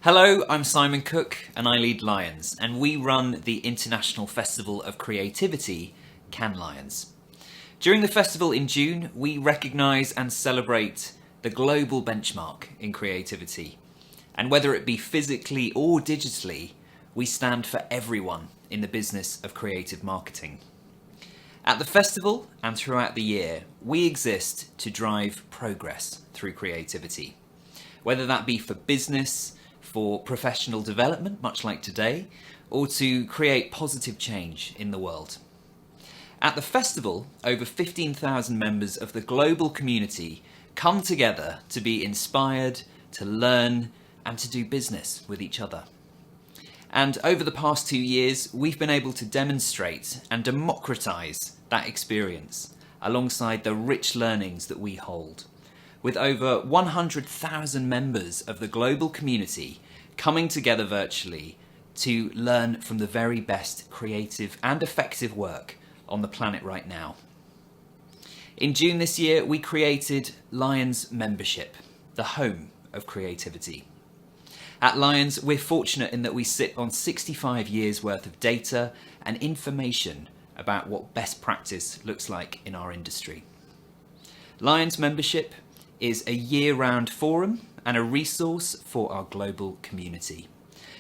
Hello, I'm Simon Cook and I lead Lions, and we run the International Festival of Creativity, Cannes Lions. During the festival in June, we recognise and celebrate the global benchmark in creativity. And whether it be physically or digitally, we stand for everyone in the business of creative marketing. At the festival and throughout the year, we exist to drive progress through creativity. Whether that be for business, for professional development, much like today, or to create positive change in the world. At the festival, over 15,000 members of the global community come together to be inspired, to learn, and to do business with each other. And over the past 2 years, we've been able to demonstrate and democratise that experience alongside the rich learnings that we hold, with over 100,000 members of the global community coming together virtually to learn from the very best creative and effective work on the planet right now. In June this year, we created Lions Membership, the home of creativity. At Lions, we're fortunate in that we sit on 65 years worth of data and information about what best practice looks like in our industry. Lions Membership is a year-round forum and a resource for our global community,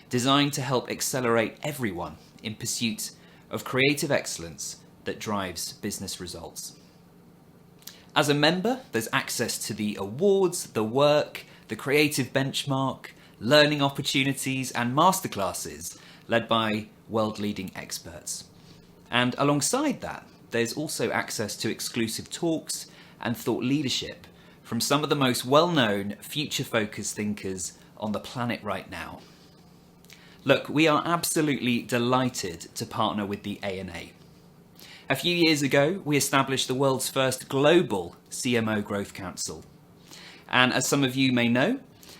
designed to help accelerate everyone in pursuit of creative excellence that drives business results. As a member, there's access to the awards, the work, the creative benchmark, learning opportunities and masterclasses led by world-leading experts. And alongside that, there's also access to exclusive talks and thought leadership from some of the most well-known future-focused thinkers on the planet right now. Look, we are absolutely delighted to partner with the ANA. A few years ago, we established the world's first global CMO Growth Council. And as some of you may know,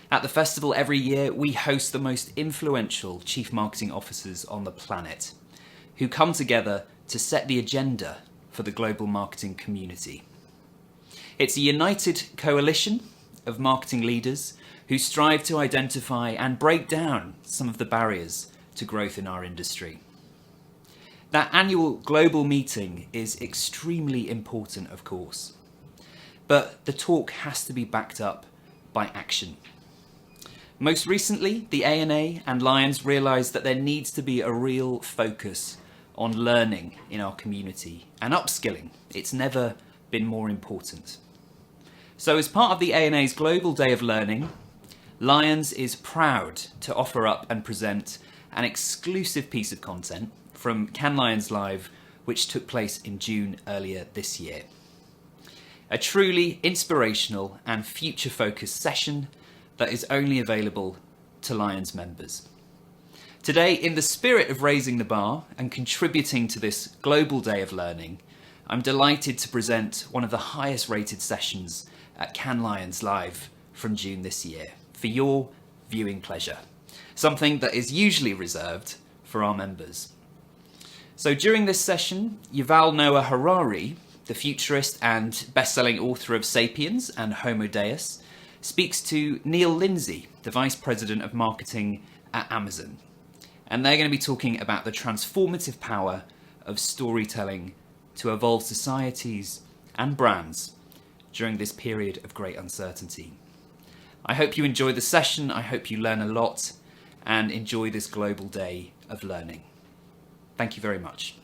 at the festival every year, we host the most influential chief marketing officers on the planet, who come together to set the agenda for the global marketing community. It's a united coalition of marketing leaders who strive to identify and break down some of the barriers to growth in our industry. That annual global meeting is extremely important, of course, but the talk has to be backed up by action. Most recently, the ANA and Lions realised that there needs to be a real focus on learning in our community and upskilling. It's never been more important. So as part of the ANA's Global Day of Learning, Lions is proud to offer up and present an exclusive piece of content from Cannes Lions Live, which took place in June earlier this year. A truly inspirational and future-focused session that is only available to Lions members. Today, in the spirit of raising the bar and contributing to this Global Day of Learning, I'm delighted to present one of the highest rated sessions at Cannes Lions Live from June this year for your viewing pleasure, something that is usually reserved for our members. So during this session, YUVAL Noah Harari, the futurist and best-selling author of Sapiens and Homo Deus, speaks to Neil Lindsay, the Vice President of Marketing at Amazon. And they're going to be talking about the transformative power of storytelling to evolve societies and brands during this period of great uncertainty. I hope you enjoy the session, I hope you learn a lot and enjoy this global day of learning. Thank you very much.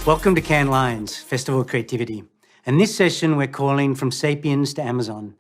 Welcome to Cannes Lions, Festival of Creativity. In this session, we're calling From Sapiens to Amazon.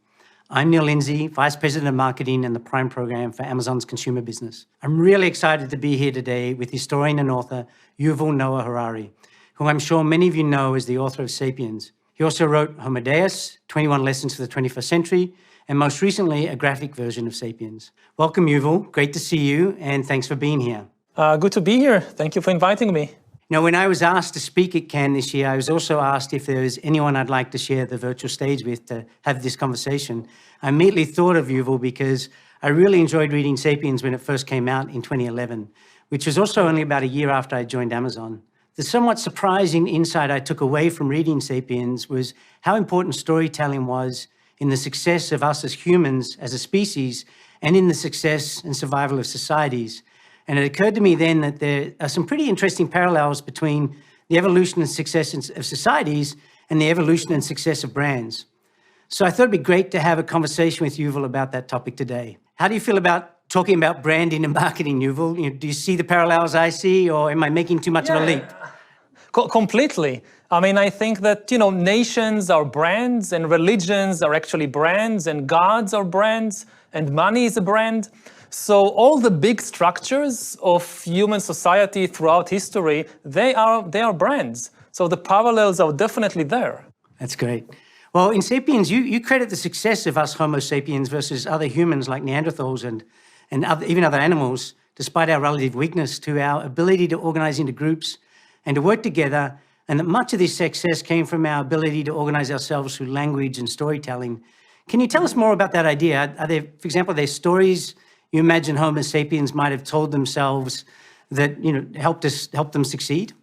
I'm Neil Lindsay, Vice President of Marketing and the Prime Program for Amazon's consumer business. I'm really excited to be here today with historian and author YUVAL Noah Harari, who I'm sure many of you know as the author of Sapiens. He also wrote Homo Deus, 21 Lessons for the 21st Century, and most recently, a graphic version of Sapiens. Welcome, YUVAL. Great to see you, and thanks for being here. Good to be here. Thank you for inviting me. When I was asked to speak at Cannes this year, I was also asked if there was anyone I'd like to share the virtual stage with to have this conversation. I immediately thought of YUVAL because I really enjoyed reading Sapiens when it first came out in 2011, which was also only about a year after I joined Amazon. The somewhat surprising insight I took away from reading Sapiens was how important storytelling was in the success of us as humans, as a species, and in the success and survival of societies. And it occurred to me then that there are some pretty interesting parallels between the evolution and success of societies and the evolution and success of brands. So I thought it'd be great to have a conversation with YUVAL about that topic today. How do you feel about talking about branding and marketing, YUVAL? Do you see the parallels I see, or am I making too much of a leap? Completely. I mean, I think that, nations are brands and religions are actually brands and gods are brands and money is a brand. So all the big structures of human society throughout history, they are brands. So the parallels are definitely there. That's great. Well, in Sapiens, you credit the success of us Homo sapiens versus other humans like Neanderthals and even other animals, despite our relative weakness, to our ability to organize into groups and to work together, and that much of this success came from our ability to organize ourselves through language and storytelling. Can you tell us more about that idea? Are there, for example, stories you imagine Homo sapiens might have told themselves that helped them succeed?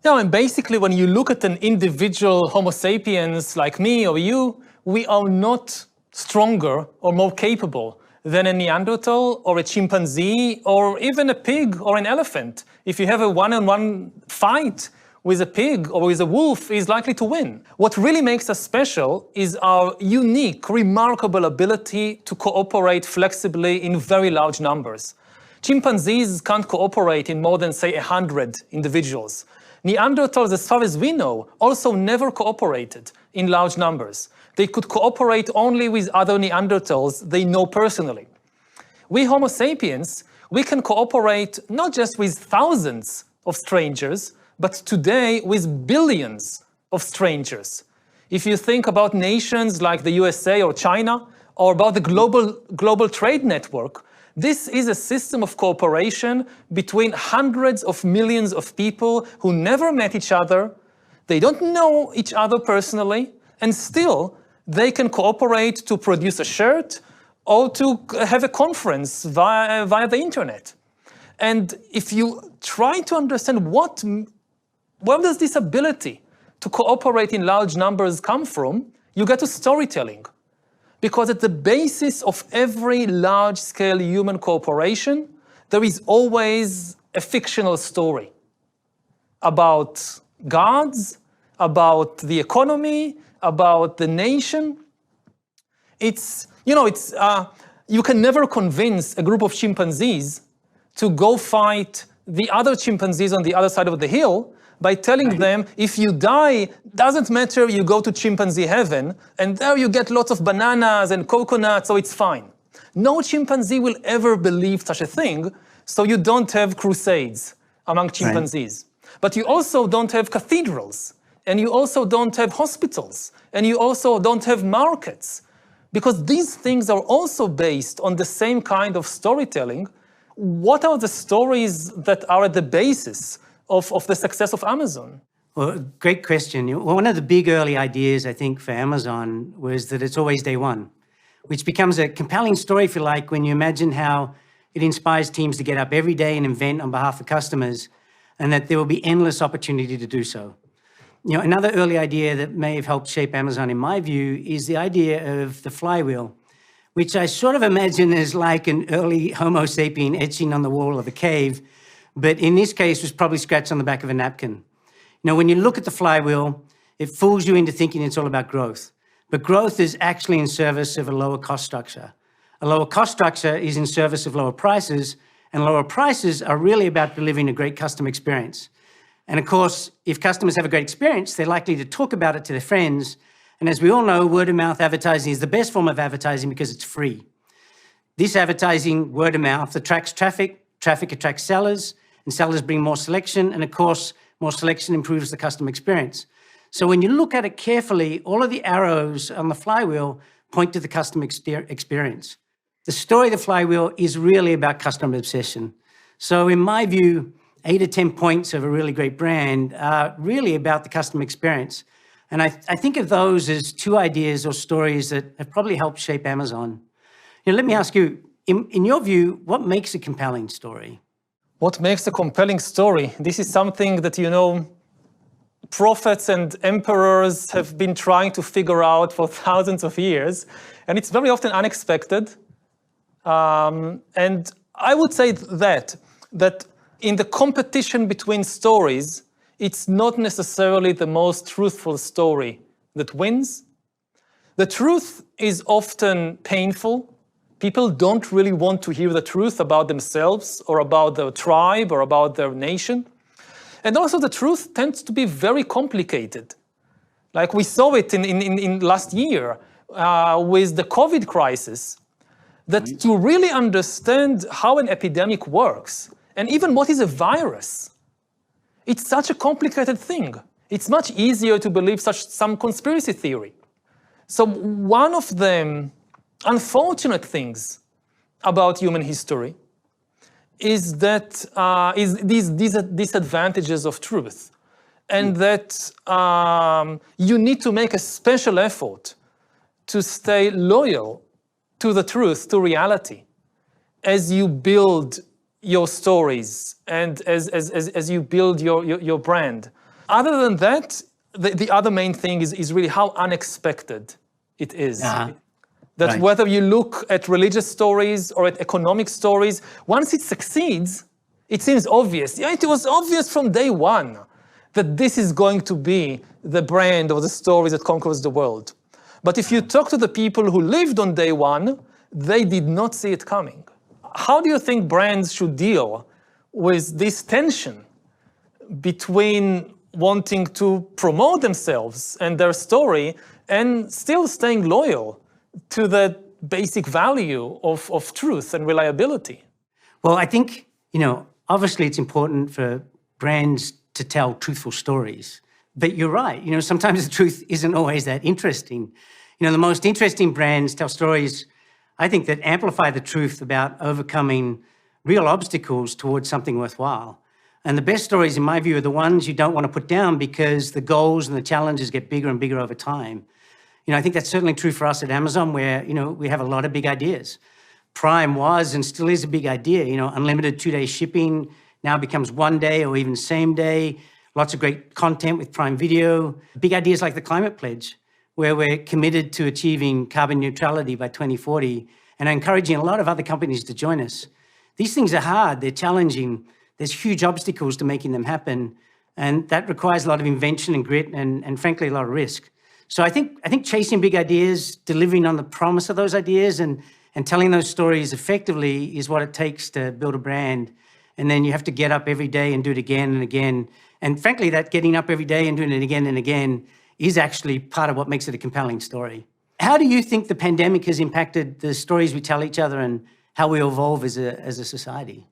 Yeah, and basically when you look at an individual Homo sapiens like me or you, we are not stronger or more capable than a Neanderthal or a chimpanzee or even a pig or an elephant. If you have a one-on-one fight with a pig or with a wolf, is likely to win. What really makes us special is our unique, remarkable ability to cooperate flexibly in very large numbers. Chimpanzees can't cooperate in more than, say, 100 individuals. Neanderthals, as far as we know, also never cooperated in large numbers. They could cooperate only with other Neanderthals they know personally. We Homo sapiens, we can cooperate not just with thousands of strangers, but today with billions of strangers. If you think about nations like the USA or China, or about the global trade network, this is a system of cooperation between hundreds of millions of people who never met each other, they don't know each other personally, and still they can cooperate to produce a shirt or to have a conference via the internet. And if you try to understand where does this ability to cooperate in large numbers come from, you get to storytelling. Because at the basis of every large-scale human cooperation, there is always a fictional story about gods, about the economy, about the nation. You can never convince a group of chimpanzees to go fight the other chimpanzees on the other side of the hill by telling them, if you die, doesn't matter, you go to chimpanzee heaven, and there you get lots of bananas and coconuts, so it's fine. No chimpanzee will ever believe such a thing, so you don't have crusades among chimpanzees. Right. But you also don't have cathedrals, and you also don't have hospitals, and you also don't have markets, because these things are also based on the same kind of storytelling. What are the stories that are at the basis of the success of Amazon? Well, great question. One of the big early ideas, I think, for Amazon was that it's always day one, which becomes a compelling story, if you like, when you imagine how it inspires teams to get up every day and invent on behalf of customers, and that there will be endless opportunity to do so. Another early idea that may have helped shape Amazon, in my view, is the idea of the flywheel, which I sort of imagine as like an early Homo sapien etching on the wall of a cave, but in this case was probably scratched on the back of a napkin. When you look at the flywheel, it fools you into thinking it's all about growth. But growth is actually in service of a lower cost structure. A lower cost structure is in service of lower prices, and lower prices are really about delivering a great customer experience. And of course, if customers have a great experience, they're likely to talk about it to their friends. And as we all know, word-of-mouth advertising is the best form of advertising because it's free. This advertising, word-of-mouth, attracts traffic, traffic attracts sellers, and sellers bring more selection, and of course, more selection improves the customer experience. So when you look at it carefully, all of the arrows on the flywheel point to the customer experience. The story of the flywheel is really about customer obsession. So in my view, 8 or 10 points of a really great brand are really about the customer experience. And I think of those as 2 ideas or stories that have probably helped shape Amazon. Let me ask you, in your view, what makes a compelling story? What makes a compelling story? This is something that, prophets and emperors have been trying to figure out for thousands of years, and it's very often unexpected. And I would say that in the competition between stories, it's not necessarily the most truthful story that wins. The truth is often painful. People don't really want to hear the truth about themselves or about their tribe or about their nation. And also the truth tends to be very complicated. Like we saw it in last year with the COVID crisis, that to really understand how an epidemic works, and even what is a virus, it's such a complicated thing. It's much easier to believe some conspiracy theory. So one of the unfortunate things about human history is that these disadvantages of truth, and that you need to make a special effort to stay loyal to the truth, to reality, as you build your stories and as you build your brand. Other than that, the other main thing is really how unexpected it is. That right. Whether you look at religious stories or at economic stories, once it succeeds, it seems obvious. Yeah, it was obvious from day one that this is going to be the brand or the story that conquers the world. But if you talk to the people who lived on day one, they did not see it coming. How do you think brands should deal with this tension between wanting to promote themselves and their story and still staying loyal to the basic value of truth and reliability? Well, I think, obviously it's important for brands to tell truthful stories, but you're right. Sometimes the truth isn't always that interesting. The most interesting brands tell stories, I think, that amplify the truth about overcoming real obstacles towards something worthwhile. And the best stories, in my view, are the ones you don't want to put down because the goals and the challenges get bigger and bigger over time. I think that's certainly true for us at Amazon, where, we have a lot of big ideas. Prime was and still is a big idea. Unlimited 2-day shipping now becomes 1 day or even same day. Lots of great content with Prime Video. Big ideas like the Climate Pledge, where we're committed to achieving carbon neutrality by 2040 and encouraging a lot of other companies to join us. These things are hard, they're challenging. There's huge obstacles to making them happen. And that requires a lot of invention and grit and frankly, a lot of risk. So I think chasing big ideas, delivering on the promise of those ideas and telling those stories effectively is what it takes to build a brand. And then you have to get up every day and do it again and again. And frankly, that getting up every day and doing it again and again is actually part of what makes it a compelling story. How do you think the pandemic has impacted the stories we tell each other and how we evolve as a society?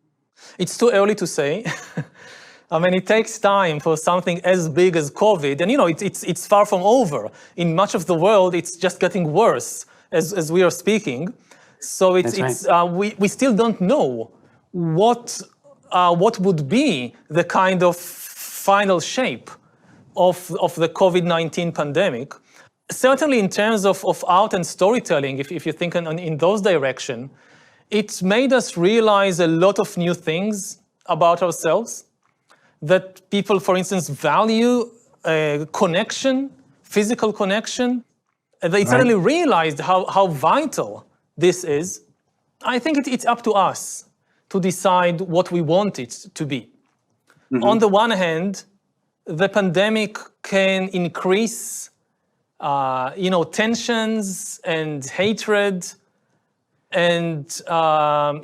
It's too early to say. It takes time for something as big as COVID, and it's far from over. In much of the world, it's just getting worse as we are speaking. So we still don't know what would be the kind of final shape of the COVID-19 pandemic. Certainly in terms of art and storytelling, if you think in those directions, it made us realize a lot of new things about ourselves, that people, for instance, value connection, physical connection. They suddenly realized how vital this is. I think it's up to us to decide what we want it to be. Mm-hmm. On the one hand, the pandemic can increase, tensions and hatred and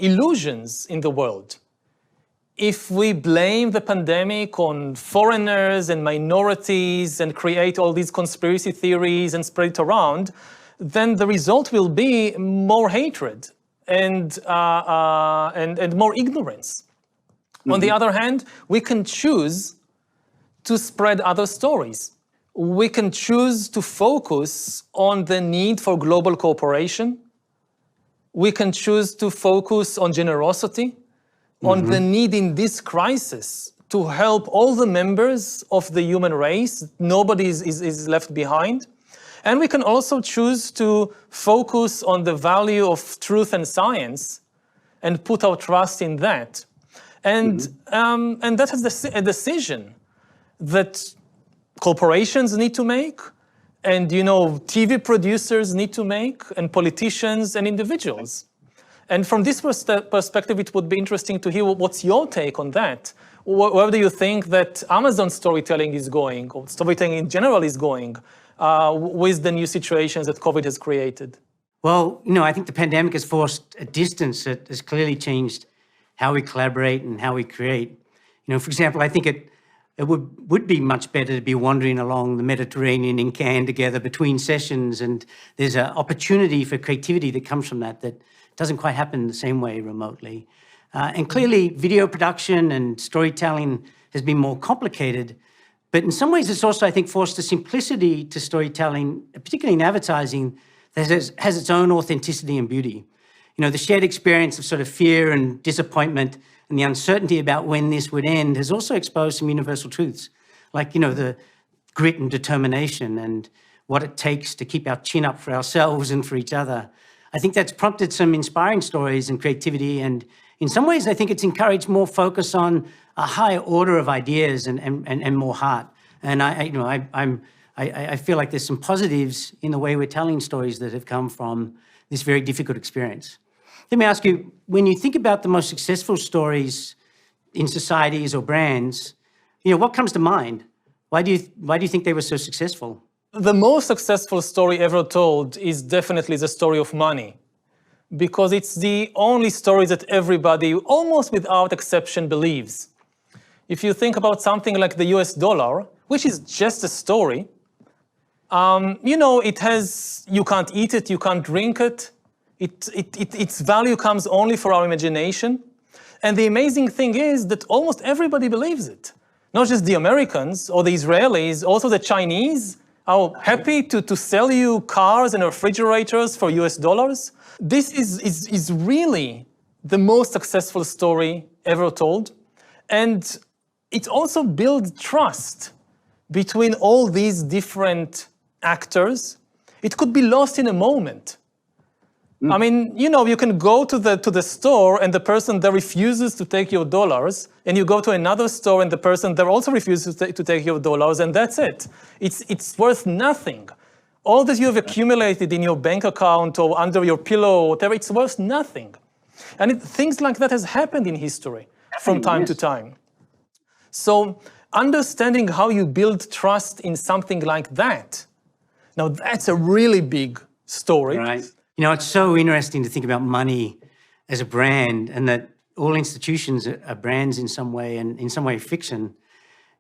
illusions in the world. If we blame the pandemic on foreigners and minorities and create all these conspiracy theories and spread it around, then the result will be more hatred and more ignorance. Mm-hmm. On the other hand, we can choose to spread other stories. We can choose to focus on the need for global cooperation. We can choose to focus on generosity, on the need in this crisis to help all the members of the human race. Nobody is left behind. And we can also choose to focus on the value of truth and science and put our trust in that. And that is a decision that corporations need to make, and TV producers need to make, and politicians and individuals. And from this perspective, it would be interesting to hear what's your take on that. Where do you think that Amazon storytelling is going, or storytelling in general is going, with the new situations that COVID has created? Well, I think the pandemic has forced a distance that has clearly changed how we collaborate and how we create. For example, I think it would be much better to be wandering along the Mediterranean in Cannes together between sessions, and there's an opportunity for creativity that comes from that doesn't quite happen the same way remotely. And clearly, video production and storytelling has been more complicated, but in some ways it's also, I think, forced a simplicity to storytelling, particularly in advertising, that has its own authenticity and beauty. The shared experience of sort of fear and disappointment and the uncertainty about when this would end has also exposed some universal truths, like, the grit and determination and what it takes to keep our chin up for ourselves and for each other. I think that's prompted some inspiring stories and creativity, and in some ways I think it's encouraged more focus on a higher order of ideas and more heart. And I feel like there's some positives in the way we're telling stories that have come from this very difficult experience. Let me ask you, when you think about the most successful stories in societies or brands, what comes to mind? Why do you think they were so successful? The most successful story ever told is definitely the story of money, because it's the only story that everybody, almost without exception, believes. If you think about something like the US dollar, which is just a story, it has, you can't eat it, you can't drink it. Its value comes only for our imagination. And the amazing thing is that almost everybody believes it. Not just the Americans or the Israelis, also the Chinese are happy to sell you cars and refrigerators for US dollars. This is really the most successful story ever told. And it also builds trust between all these different actors. It could be lost in a moment. I mean, you can go to the store and the person there refuses to take your dollars, and you go to another store and the person there also refuses to take your dollars, and that's it. It's worth nothing. All that you have accumulated in your bank account or under your pillow or whatever, it's worth nothing. And things like that has happened in history from time to time. So understanding how you build trust in something like that, now that's a really big story. Right. It's so interesting to think about money as a brand, and that all institutions are brands in some way, and in some way fiction.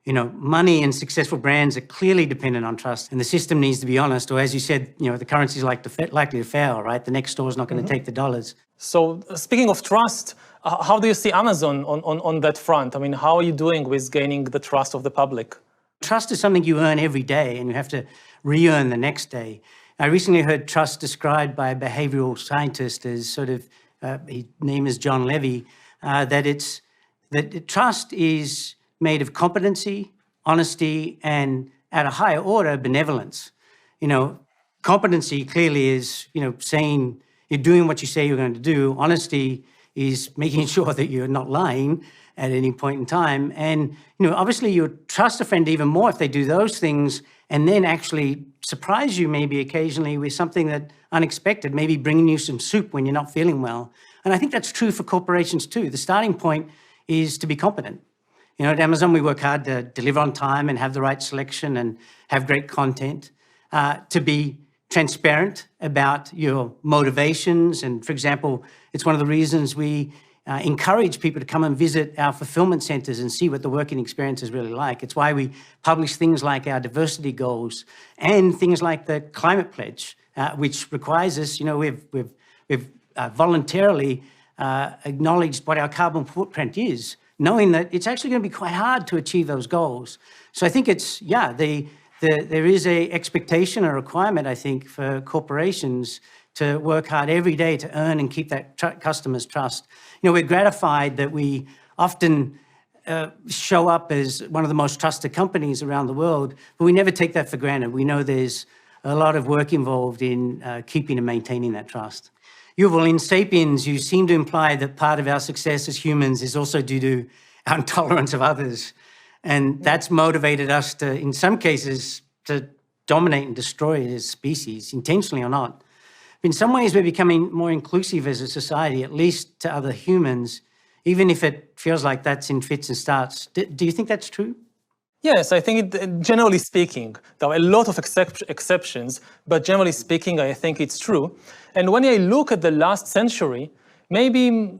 Money and successful brands are clearly dependent on trust, and the system needs to be honest, or as you said, the currency is likely to fail, right? The next store is not going to take the dollars. So speaking of trust, how do you see Amazon on that front? I mean, how are you doing with gaining the trust of the public? Trust is something you earn every day, and you have to re-earn the next day. I recently heard trust described by a behavioral scientist as sort of, his name is John Levy, that trust is made of competency, honesty, and at a higher order, benevolence. Competency clearly is, saying you're doing what you say you're going to do. Honesty is making sure that you're not lying at any point in time. And, obviously you trust a friend even more if they do those things, and then actually surprise you maybe occasionally with something that unexpected, maybe bringing you some soup when you're not feeling well. And I think that's true for corporations too. The starting point is to be competent. At Amazon, we work hard to deliver on time and have the right selection and have great content, to be transparent about your motivations. And for example, it's one of the reasons we encourage people to come and visit our fulfillment centers and see what the working experience is really like. It's why we publish things like our diversity goals and things like the climate pledge, which requires us, we've voluntarily acknowledged what our carbon footprint is, knowing that it's actually going to be quite hard to achieve those goals. So I think it's, there is a expectation, a requirement, I think, for corporations to work hard every day to earn and keep that customer's trust. We're gratified that we often show up as one of the most trusted companies around the world, but we never take that for granted. We know there's a lot of work involved in keeping and maintaining that trust. Yuval, in Sapiens, you seem to imply that part of our success as humans is also due to our intolerance of others. And that's motivated us to, in some cases, to dominate and destroy as species, intentionally or not. In some ways, we're becoming more inclusive as a society, at least to other humans, even if it feels like that's in fits and starts. Do you think that's true? Yes, I think, generally speaking, there are a lot of exceptions, but generally speaking, I think it's true. And when I look at the last century, maybe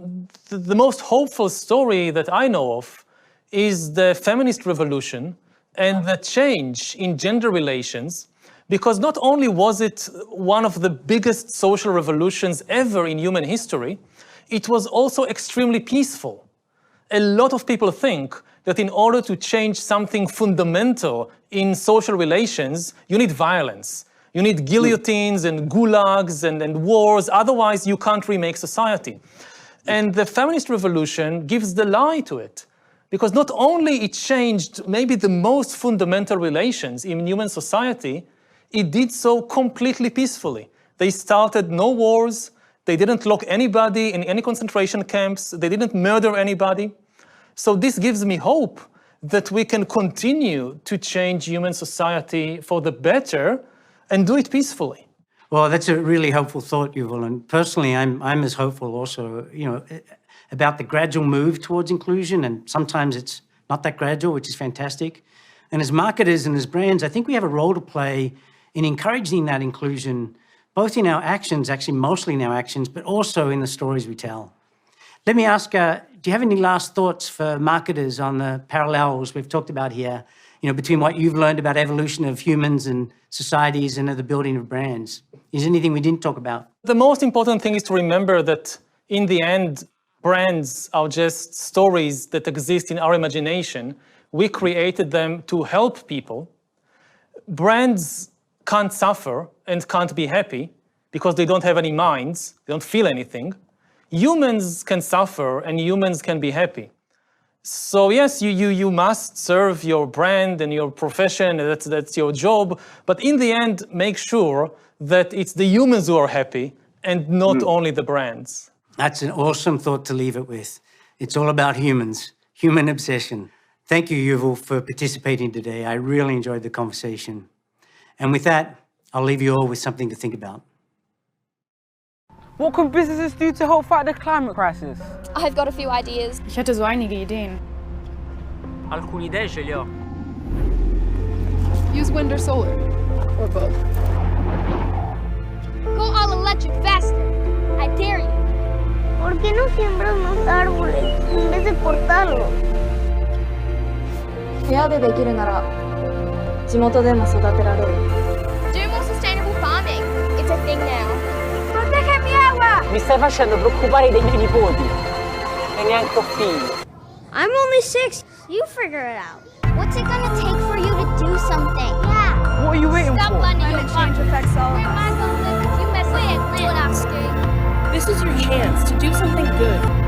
the most hopeful story that I know of is the feminist revolution and the change in gender relations, because not only was it one of the biggest social revolutions ever in human history, it was also extremely peaceful. A lot of people think that in order to change something fundamental in social relations, you need violence. You need guillotines and gulags and wars, otherwise you can't remake society. And the feminist revolution gives the lie to it, because not only it changed maybe the most fundamental relations in human society, it did so completely peacefully. They started no wars, they didn't lock anybody in any concentration camps, they didn't murder anybody. So this gives me hope that we can continue to change human society for the better and do it peacefully. Well, that's a really helpful thought, Yuval. And personally, I'm as hopeful also, about the gradual move towards inclusion. And sometimes it's not that gradual, which is fantastic. And as marketers and as brands, I think we have a role to play in encouraging that inclusion, both in our actions, actually mostly in our actions, but also in the stories we tell. Let me ask, do you have any last thoughts for marketers on the parallels we've talked about here, between what you've learned about evolution of humans and societies and the building of brands? Is there anything we didn't talk about? The most important thing is to remember that in the end, brands are just stories that exist in our imagination. We created them to help people. Brands can't suffer and can't be happy because they don't have any minds, they don't feel anything. Humans can suffer and humans can be happy. So yes, you must serve your brand and your profession, that's your job, but in the end, make sure that it's the humans who are happy and not only the brands. That's an awesome thought to leave it with. It's all about humans, human obsession. Thank you, Yuval, for participating today. I really enjoyed the conversation. And with that, I'll leave you all with something to think about. What can businesses do to help fight the climate crisis? I've got a few ideas. Ich hätte so einige Ideen. Alcune idee ce le ho. Use wind or solar. Or both. Go all electric faster. I dare you. ¿Por qué no siembras más árboles en vez de cortarlos? 部屋でできるなら地元でも育てられる。 Do more sustainable farming. It's a thing now. ¡Protégeme agua! Mi stai facendo preoccupare dei miei nipoti. E neanche ho figli. I'm only 6. You figure it out. What's it gonna take for you to do something? Yeah. What are you waiting Stop for? blending your Climate change fun. affects all of Where am I us. gonna live if you mess with it? Quit asking. This is your chance to do something good.